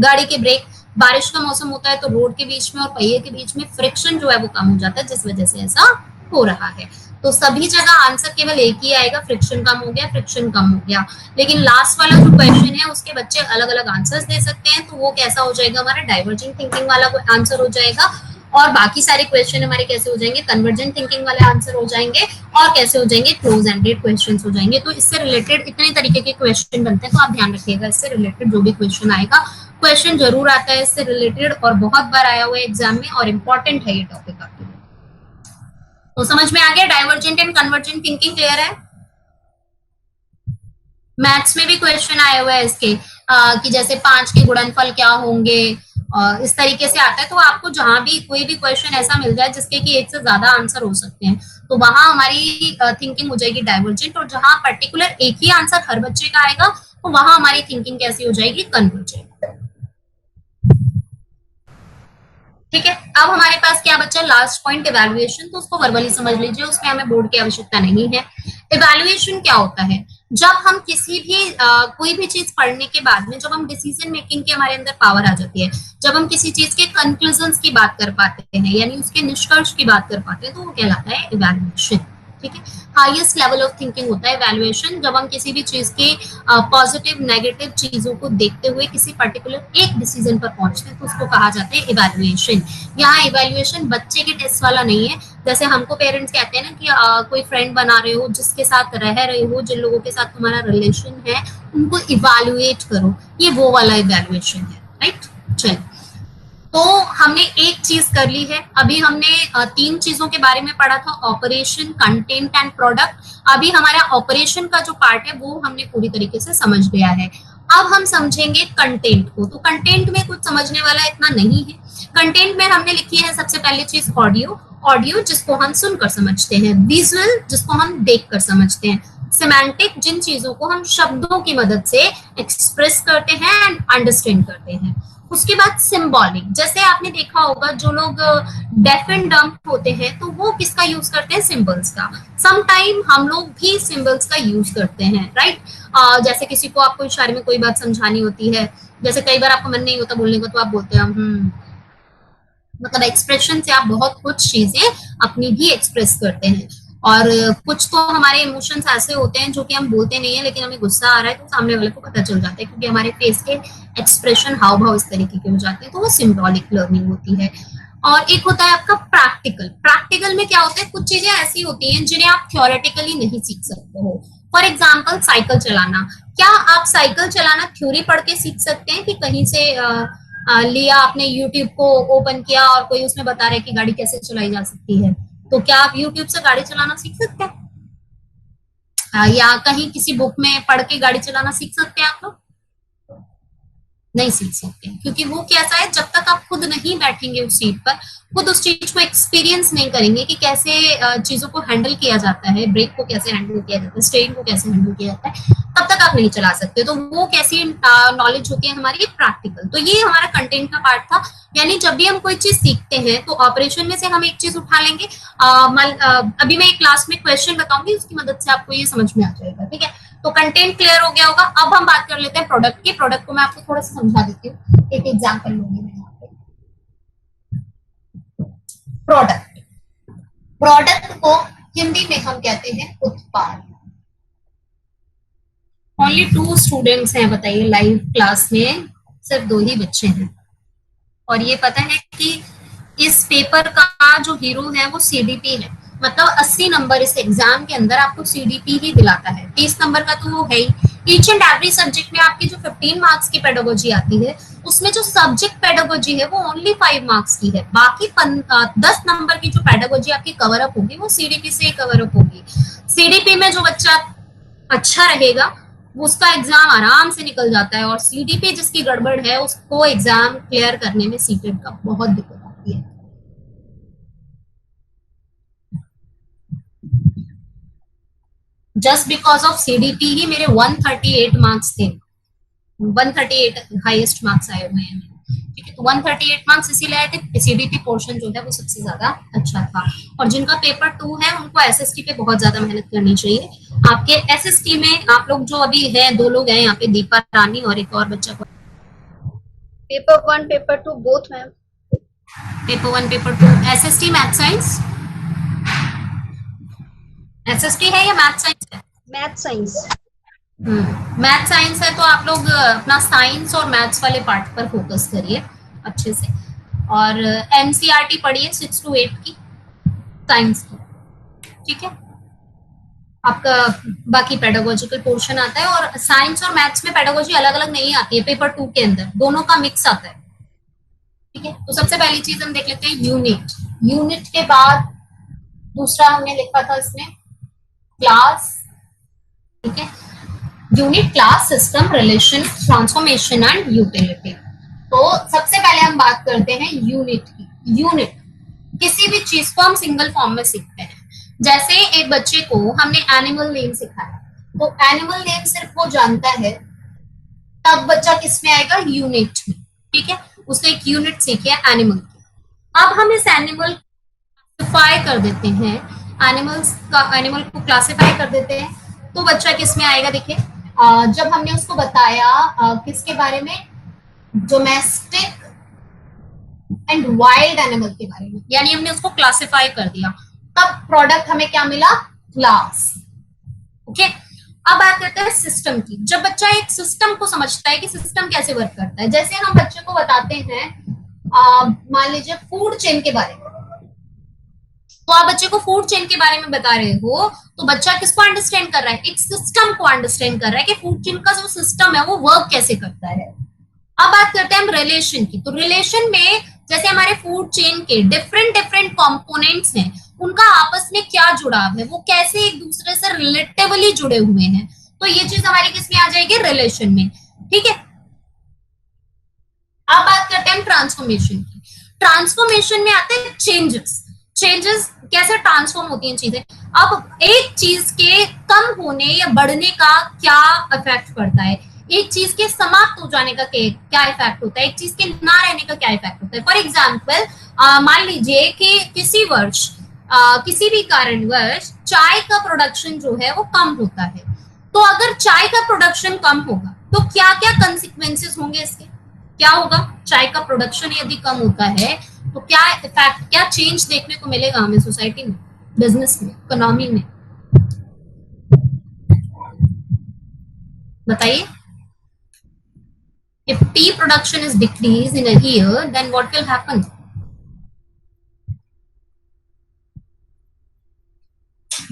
गाड़ी के ब्रेक, बारिश का मौसम होता है तो रोड के बीच में और पहिए के बीच में फ्रिक्शन जो है वो कम हो जाता है, जिस वजह से ऐसा हो रहा है। तो सभी जगह आंसर केवल एक ही आएगा, फ्रिक्शन कम हो गया, फ्रिक्शन कम हो गया। लेकिन लास्ट वाला जो क्वेश्चन है उसके बच्चे अलग अलग आंसर्स दे सकते हैं, तो वो कैसा हो जाएगा, हमारा डाइवर्जेंट थिंकिंग वाला आंसर हो जाएगा। और बाकी सारे क्वेश्चन हमारे कैसे हो जाएंगे, कन्वर्जेंट थिंकिंग वाले आंसर हो जाएंगे, और कैसे हो जाएंगे, क्लोज एंडेड क्वेश्चंस हो जाएंगे। तो इससे रिलेटेड इतने तरीके के क्वेश्चन बनते हैं, तो आप ध्यान रखिएगा इससे रिलेटेड जो भी क्वेश्चन आएगा, क्वेश्चन जरूर आता है इससे रिलेटेड, और बहुत बार आया हुआ है एग्जाम में, और इम्पोर्टेंट है ये टॉपिक आपके लिए। तो समझ में आ गया, divergent and convergent thinking clear है। मैथ्स में भी क्वेश्चन आए हुए हैं इसके कि जैसे 5 के गुणनफल क्या होंगे, इस तरीके से आता है। तो आपको जहां भी कोई भी क्वेश्चन ऐसा मिल जाए जिसके कि एक से ज्यादा आंसर हो सकते हैं, तो वहां हमारी थिंकिंग हो जाएगी डाइवर्जेंट, और जहां पर्टिकुलर एक ही आंसर हर बच्चे का आएगा तो वहां हमारी थिंकिंग कैसी हो जाएगी, कन्वर्जेंट। ठीक है, अब हमारे पास क्या बचा, लास्ट पॉइंट इवैल्यूएशन। तो उसको वर्बली समझ लीजिए, उसमें हमें बोर्ड की आवश्यकता नहीं है। इवैल्यूएशन क्या होता है, जब हम किसी भी कोई भी चीज पढ़ने के बाद में जब हम डिसीजन मेकिंग की हमारे अंदर पावर आ जाती है, जब हम किसी चीज के कंक्लूजन्स की बात कर पाते हैं, यानी उसके निष्कर्ष की बात कर पाते हैं, तो वो कहलाता है इवैल्यूएशन। ठीक है, हाईएस्ट लेवल ऑफ थिंकिंग होता है इवैल्यूएशन, जब हम किसी भी चीज के पॉजिटिव नेगेटिव चीजों को देखते हुए किसी पर्टिकुलर एक डिसीजन पर पहुंचते हैं, तो उसको कहा जाता है इवैल्यूएशन। यहाँ इवैल्यूएशन बच्चे के टेस्ट वाला नहीं है, जैसे हमको पेरेंट्स कहते हैं ना कि कोई फ्रेंड बना रहे हो, जिसके साथ रह रहे हो, जिन लोगों के साथ तुम्हारा रिलेशन है, उनको इवैल्यूएट करो, ये वो वाला इवैल्यूएशन है। राइट, चलो, तो हमने एक चीज कर ली है। अभी हमने तीन चीजों के बारे में पढ़ा था, ऑपरेशन, कंटेंट एंड प्रोडक्ट। अभी हमारा ऑपरेशन का जो पार्ट है वो हमने पूरी तरीके से समझ लिया है। अब हम समझेंगे कंटेंट को। तो कंटेंट में कुछ समझने वाला इतना नहीं है। कंटेंट में हमने लिखी है सबसे पहली चीज ऑडियो, ऑडियो जिसको हम सुनकर समझते हैं, विजुअल जिसको हम देखकर समझते हैं, सिमेंटिक जिन चीजों को हम शब्दों की मदद से एक्सप्रेस करते हैं एंड अंडरस्टैंड करते हैं। उसके बाद सिंबॉलिक, जैसे आपने देखा होगा जो लोग डेफ एंड डम्ब होते हैं तो वो किसका यूज करते हैं, सिंबल्स का। सम टाइम हम लोग भी सिंबल्स का यूज करते हैं। राइट, जैसे किसी को आपको इशारे में कोई बात समझानी होती है, जैसे कई बार आपको मन नहीं होता बोलने को, तो आप बोलते हैं मतलब एक्सप्रेशन से आप बहुत कुछ चीजें अपनी भी एक्सप्रेस करते हैं। और कुछ तो हमारे इमोशंस ऐसे होते हैं जो कि हम बोलते नहीं है, लेकिन हमें गुस्सा आ रहा है तो सामने वाले को पता चल जाता है, क्योंकि हमारे फेस के एक्सप्रेशन, हाव भाव इस तरीके के हो जाते हैं, तो वो सिंबॉलिक लर्निंग होती है। और एक होता है आपका प्रैक्टिकल। प्रैक्टिकल में क्या होता है, कुछ चीजें ऐसी होती हैं जिन्हें आप थ्योरेटिकली नहीं सीख सकते हो। फॉर एग्जाम्पल साइकिल चलाना। क्या आप साइकिल चलाना थ्योरी पढ़ के सीख सकते हैं कि कहीं से लिया आपने, यूट्यूब को ओपन किया और कोई उसमें बता रहा है कि गाड़ी कैसे चलाई जा सकती है, तो क्या आप यूट्यूब से गाड़ी चलाना सीख सकते हैं? या कहीं किसी बुक में पढ़ के गाड़ी चलाना सीख सकते हैं आप लोग? नहीं सीख सकते, क्योंकि वो कैसा है, जब तक आप खुद नहीं बैठेंगे उस सीट पर, खुद उस चीज को एक्सपीरियंस नहीं करेंगे कि कैसे चीजों को हैंडल किया जाता है, ब्रेक को कैसे हैंडल किया जाता है, स्टीयरिंग को कैसे हैंडल किया जाता है, तब तक आप नहीं चला सकते। तो वो कैसी नॉलेज होती है हमारी, प्रैक्टिकल। तो ये हमारा कंटेंट का पार्ट था, यानी जब भी हम कोई चीज सीखते हैं तो ऑपरेशन में से हम एक चीज उठा लेंगे। अभी मैं एक क्लास में क्वेश्चन बताऊंगी, उसकी मदद से आपको ये समझ में आ जाएगा। ठीक है, तो कंटेंट क्लियर हो गया होगा। अब हम बात कर लेते हैं प्रोडक्ट की। प्रोडक्ट को मैं आपको थोड़ा सा समझा देती हूँ, एक एग्जांपल लूंगी मैं यहाँ पे। प्रोडक्ट, प्रोडक्ट को हिंदी में हम कहते हैं उत्पाद। ओनली 2 स्टूडेंट्स हैं, बताइए, लाइव क्लास में सिर्फ 2 ही बच्चे हैं, और ये पता है कि इस पेपर का जो हीरो है वो सीडीपी है। मतलब 80 नंबर इस एग्जाम के अंदर आपको सीडीपी ही दिलाता है, 30 नंबर का तो वो है ही। ईच एंड एवरी सब्जेक्ट में आपकी जो 15 मार्क्स की पेडागोजी आती है, उसमें जो सब्जेक्ट पेडागोजी है वो ओनली 5 मार्क्स की है। बाकी 10 नंबर की जो पेडागोजी आपकी कवर अप होगी वो सीडीपी से ही कवर अप होगी। सीडीपी में जो बच्चा अच्छा रहेगा उसका एग्जाम आराम से निकल जाता है, और सीडीपी जिसकी गड़बड़ है उसको एग्जाम क्लियर करने में सीटेट का बहुत दिक्कत आती है। जस्ट बिकॉज ऑफ सीडीपी ही मेरे 138 मार्क्स थे, 138 हाईएस्ट मार्क्स आए हुए हैं। ठीक है, तो 138 मार्क्स इसीलिए आए थे, सीडीपी पोर्शन जो है वो सबसे ज्यादा अच्छा था। और जिनका पेपर 2 है उनको एसएसटी पे बहुत ज्यादा मेहनत करनी चाहिए। आपके एसएसटी में आप लोग जो अभी हैं, 2 लोग हैं यहाँ पे, दीपा रानी और एक और बच्चा। Paper 1 paper 2 both ma'am. Paper 1 paper 2 SST math science, SST है या मैथ साइंस है? Math science. मैथ साइंस है तो आप लोग अपना साइंस और मैथ्स वाले पार्ट पर फोकस करिए अच्छे से, और एनसीईआरटी पढ़िए 6 to 8 की साइंस की। ठीक है, आपका बाकी पेडागोजिकल पोर्शन आता है, और साइंस और मैथ्स में पेडागोजी अलग अलग नहीं आती है, पेपर 2 के अंदर दोनों का मिक्स आता है। ठीक है, तो सबसे पहली चीज हम देख लेते हैं यूनिट। यूनिट के बाद दूसरा हमने लिखा था इसमें क्लास। ठीक है, unit, class, system, relation, transformation and utility. तो सबसे पहले हम बात करते हैं यूनिट की। यूनिट, किसी भी चीज को हम सिंगल फॉर्म में सीखते हैं। जैसे एक बच्चे को हमने एनिमल नेम सिखाया, तो एनिमल नेम सिर्फ वो जानता है, तब बच्चा किस में आएगा, यूनिट में। ठीक है, उसने एक यूनिट सीखी है एनिमल की। अब हम इस एनिमल क्लासिफाई कर देते हैं, एनिमल को क्लासिफाई कर देते हैं, तो बच्चा किस में आएगा? देखिए, जब हमने उसको बताया किसके बारे में, डोमेस्टिक एंड वाइल्ड एनिमल के बारे में, यानी हमने उसको क्लासिफाई कर दिया, तब प्रोडक्ट हमें क्या मिला? क्लास। ओके, अब बात करते हैं सिस्टम की। जब बच्चा एक सिस्टम को समझता है कि सिस्टम कैसे वर्क करता है, जैसे हम बच्चे को बताते हैं मान लीजिए फूड चेन के बारे में, तो आप बच्चे को फूड चेन के बारे में बता रहे हो, तो बच्चा किसको अंडरस्टैंड कर रहा है? एक सिस्टम को अंडरस्टैंड कर रहा है कि फूड चेन का जो सिस्टम है वो वर्क कैसे करता है। अब बात करते हैं हम रिलेशन की। तो रिलेशन में जैसे हमारे फूड चेन के डिफरेंट डिफरेंट कंपोनेंट्स हैं, उनका आपस में क्या जुड़ाव है, वो कैसे एक दूसरे से रिलेटिवली जुड़े हुए हैं, तो ये चीज हमारी किसमें आ जाएगी? रिलेशन में। ठीक है, अब बात करते हैं हम ट्रांसफॉर्मेशन की। ट्रांसफॉर्मेशन में आते हैं चेंजेस। चेंजेस कैसे ट्रांसफॉर्म होती हैं चीजें। अब एक चीज के कम होने या बढ़ने का क्या इफेक्ट पड़ता है, एक चीज के समाप्त हो जाने का क्या इफेक्ट होता है, एक चीज के ना रहने का क्या इफेक्ट होता है। फॉर एग्जाम्पल, मान लीजिए कि किसी वर्ष किसी भी कारणवश चाय का प्रोडक्शन जो है वो कम होता है, तो अगर चाय का प्रोडक्शन कम होगा तो क्या क्या कंसिक्वेंसेस होंगे इसके? क्या होगा? चाय का प्रोडक्शन यदि कम होता है तो क्या इफेक्ट, क्या चेंज देखने को मिलेगा हमें सोसाइटी में, बिजनेस में, इकोनॉमी में? बताइए। If tea production is decreased in a year, then what will happen?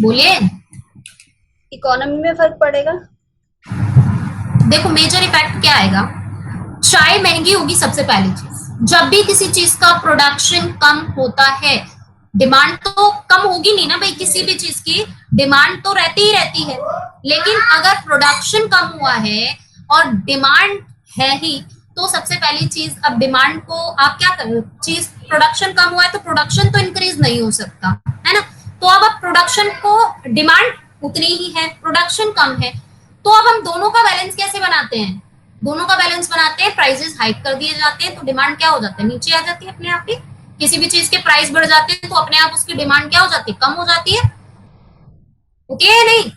बोलिए। इकोनॉमी में फर्क पड़ेगा। देखो, मेजर इफेक्ट क्या आएगा? चाय महंगी होगी सबसे पहली चीज। जब भी किसी चीज का प्रोडक्शन कम होता है, डिमांड तो कम होगी नहीं ना भाई, किसी भी चीज की डिमांड तो रहती ही रहती है, लेकिन अगर प्रोडक्शन कम हुआ है और डिमांड है ही, तो सबसे पहली चीज, अब डिमांड को आप क्या करो, चीज प्रोडक्शन कम हुआ है तो प्रोडक्शन तो इंक्रीज नहीं हो सकता है ना, तो अब प्रोडक्शन को, डिमांड उतनी ही है, प्रोडक्शन कम है, तो अब हम दोनों का बैलेंस कैसे बनाते हैं? दोनों का बैलेंस बनाते हैं, प्राइसेस हाइक कर दिए जाते हैं, तो डिमांड क्या हो जाता है? नीचे आ जाती है अपने आप ही। किसी भी चीज के प्राइस बढ़ जाते हैं तो अपने आप उसकी डिमांड क्या हो जाती है? कम हो जाती है। ओके है नहीं?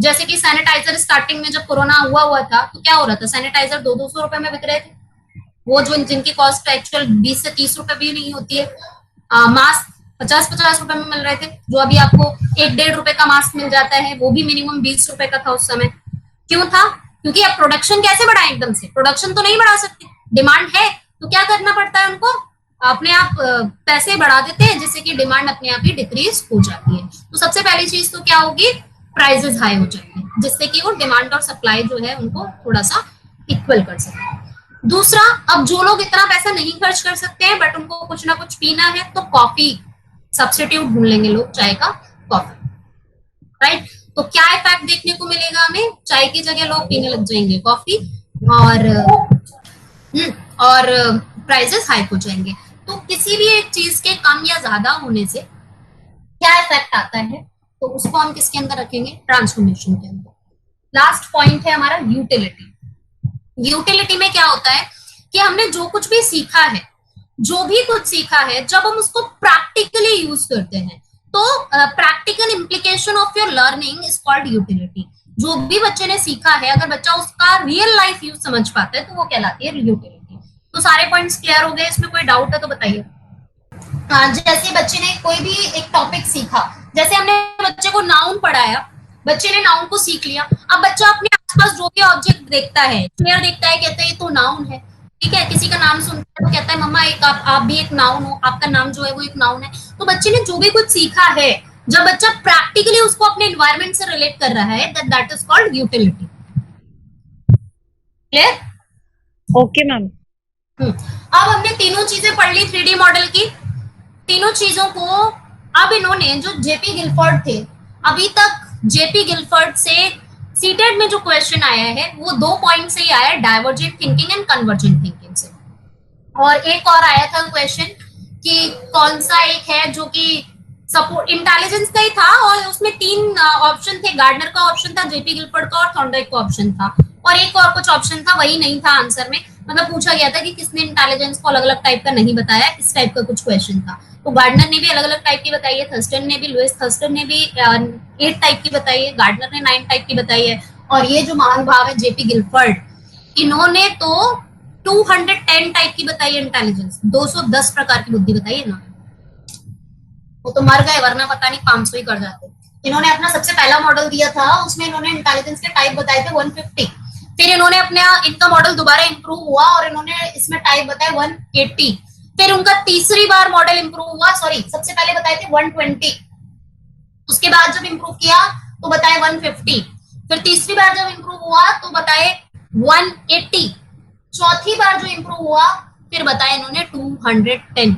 जैसे कि सैनिटाइजर स्टार्टिंग में जब कोरोना हुआ था तो क्या हो रहा था? सैनिटाइजर 200-200 रुपए में बिक रहे थे, वो जो जिनकी कॉस्ट एक्चुअल 20 से 30 रुपए भी नहीं होती है। मास्क 50-50 रुपए में मिल रहे थे, जो अभी आपको 1-1.5 रुपए का मास्क मिल जाता है, वो भी मिनिमम 20 रुपए का था उस समय। क्यों था? क्योंकि अब प्रोडक्शन कैसे बढ़ाएं? एकदम से प्रोडक्शन तो नहीं बढ़ा सकते, डिमांड है, तो क्या करना पड़ता है उनको? अपने आप पैसे बढ़ा देते हैं, जिससे कि डिमांड अपने आप ही डिक्रीज हो जाती है। तो सबसे पहली चीज तो क्या होगी? प्राइसेस हाई हो जाएंगे, जिससे कि वो डिमांड और सप्लाई जो है उनको थोड़ा सा इक्वल कर सके। दूसरा, अब जो लोग इतना पैसा नहीं खर्च कर सकते हैं बट उनको कुछ ना कुछ पीना है, तो कॉफी सब्स्टिट्यूट ढूंढ लेंगे लोग, चाय का कॉफी, राइट? तो क्या इफेक्ट देखने को मिलेगा हमें? चाय की जगह लोग पीने लग जाएंगे कॉफी, और प्राइसेस हाइक हो जाएंगे। तो किसी भी एक चीज के कम या ज्यादा होने से क्या इफेक्ट आता है, तो उसको हम किसके अंदर रखेंगे? ट्रांसफॉर्मेशन के अंदर। लास्ट पॉइंट है हमारा यूटिलिटी। यूटिलिटी में क्या होता है कि हमने जो कुछ भी सीखा है, जो भी कुछ सीखा है, जब हम उसको प्रैक्टिकली यूज करते हैं, तो practical implication of your learning is called utility. जो भी बच्चे ने सीखा है, अगर बच्चा उसका रियल लाइफ यूज समझ पाता है, तो वो कहलाती है यूटिलिटी। तो सारे पॉइंट्स क्लियर हो गए? इसमें कोई डाउट है तो बताइए। जैसे बच्चे ने कोई भी एक टॉपिक सीखा, जैसे हमने बच्चे को नाउन पढ़ाया, बच्चे ने नाउन को सीख लिया, अब बच्चा अपने आसपास जो भी ऑब्जेक्ट देखता है, चेयर देखता है, कहता है ये तो नाउन है, ठीक है, किसी का नाम सुनता है तो कहता है मम्मा एक आप भी एक नाउन हो, आपका नाम जो है वो एक नाउन है। तो बच्चे ने जो भी कुछ सीखा है, जब बच्चा प्रैक्टिकली उसको अपने एनवायरमेंट से रिलेट कर रहा है, that is called utility. Clear? Okay ma'am. अब हमने तीनों चीजें पढ़ ली 3D मॉडल की। तीनों चीजों को अब इन्होंने, जो जेपी गिलफोर्ड थे, अभी तक जेपी गिलफोर्ड से सीटेट में जो क्वेश्चन आया है वो 2 पॉइंट से ही आया है, divergent thinking and convergent thinking से। और एक और आया था क्वेश्चन कि कौन सा एक है जो कि सपोर्ट इंटेलिजेंस का ही था, और उसमें 3 ऑप्शन थे, गार्डनर का ऑप्शन था, जेपी गिलफोर्ड का और थॉर्नडाइक का ऑप्शन था, और एक और कुछ ऑप्शन था, वही नहीं था आंसर में। मतलब पूछा गया था कि किसने इंटेलिजेंस को अलग अलग टाइप का नहीं बताया, इस टाइप का कुछ क्वेश्चन था। तो गार्डनर ने भी अलग अलग टाइप की बताई है, थर्स्टन ने भी, लुइस थर्स्टन ने भी 8 टाइप की बताई है, गार्डनर ने 9 टाइप की बताई है, और ये जो महानुभाव है जेपी गिलफर्ड, इन्होंने तो 210 टाइप की बताई है इंटेलिजेंस, 210 प्रकार की बुद्धि बताई है इन्होंने। वो तो मर गए, वरना पता नहीं 500 ही कर जाते। इन्होंने अपना सबसे पहला मॉडल दिया था, उसमें इन्होंने इंटेलिजेंस के टाइप बताए थे 150। फिर इन्होंने अपना इनका मॉडल दोबारा इंप्रूव हुआ और इन्होंने इसमें टाइप बताए 180। फिर उनका तीसरी बार मॉडल इंप्रूव हुआ, सॉरी सबसे पहले बताए थे 120, उसके बाद जब इंप्रूव किया तो बताए 150, फिर तीसरी बार जब इंप्रूव हुआ तो बताए 180, चौथी बार जो इंप्रूव हुआ फिर बताया इन्होंने 210।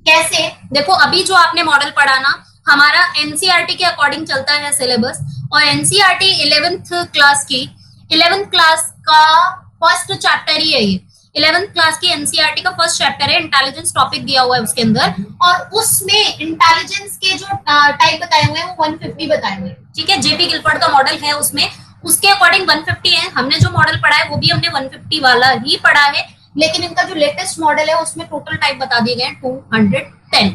कैसे? देखो अभी जो आपने मॉडल पढ़ा ना, हमारा एनसीईआरटी के अकॉर्डिंग चलता है सिलेबस, और एनसीईआरटी 11th क्लास की 11th क्लास का फर्स्ट चैप्टर ही है ये। 11th क्लास की एनसीईआरटी का फर्स्ट चैप्टर है, इंटेलिजेंस टॉपिक दिया हुआ है उसके अंदर, और उसमें इंटेलिजेंस के जो टाइप बताए हुए हैं वो 150 बताए हुए हैं। ठीक है, जेपी गिलफर्ड का मॉडल है उसमें, उसके अकॉर्डिंग 150 है। हमने जो मॉडल पढ़ा है वो भी हमने 150 वाला ही पढ़ा है, लेकिन इनका जो लेटेस्ट मॉडल है उसमें टोटल टाइप बता दिए गए 210।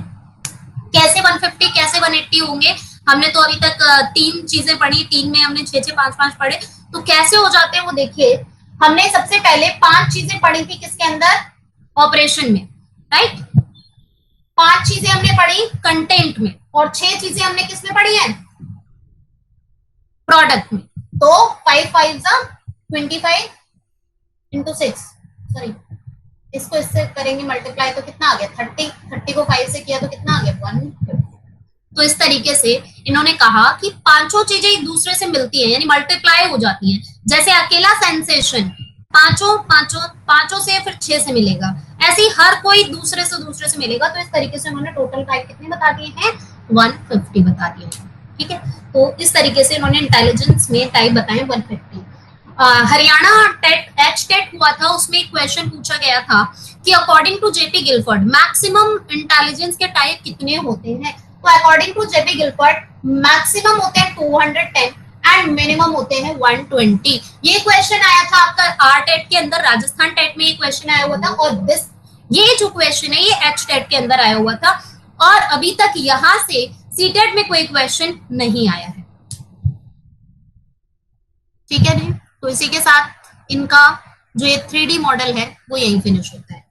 कैसे 150 कैसे 180 होंगे? हमने तो अभी तक 3 चीजें पढ़ी, 3 में हमने 6 6 5 5 पढ़े, तो कैसे हो जाते हैं वो देखिए। हमने सबसे पहले 5 चीजें पढ़ी थी किसके अंदर? ऑपरेशन में, राइट। 5 चीजें हमने पढ़ी कंटेंट में, और 6 चीजें हमने किसमें पढ़ी है? प्रोडक्ट में। तो 5 5 25 इंटू 6, सॉरी इसको इससे करेंगे मल्टीप्लाई तो कितना आ गया 30, 30 को 5 से किया तो कितना आ गया 1। तो इस तरीके से इन्होंने कहा कि पांचों चीजें एक दूसरे से मिलती हैं, यानी मल्टीप्लाई हो जाती हैं। जैसे अकेला सेंसेशन पांचों पांचों पांचों से फिर 6 से मिलेगा, ऐसे ही हर कोई दूसरे से मिलेगा। तो इस तरीके से उन्होंने टोटल टाइप कितने बता दिए हैं? 150 बता दिए हैं। ठीक है, तो इस तरीके से इन्होंने इंटेलिजेंस में टाइप बताए 150। हरियाणा टेट एच टेट हुआ था, उसमें एक क्वेश्चन पूछा गया था कि according to JP Guilford maximum intelligence के टाइप कितने होते हैं? तो according to JP Guilford maximum होते हैं 210 एंड मिनिमम होते हैं 120। ये क्वेश्चन आया था आपका आर टेट के अंदर, राजस्थान टेट में ये क्वेश्चन आया हुआ था, और ये जो क्वेश्चन है ये एच टेट के अंदर आया हुआ था, और अभी तक यहां से सी टेट में कोई क्वेश्चन नहीं आया है। ठीक है नहीं, तो इसी के साथ इनका जो ये 3D मॉडल है वो यही फिनिश होता है।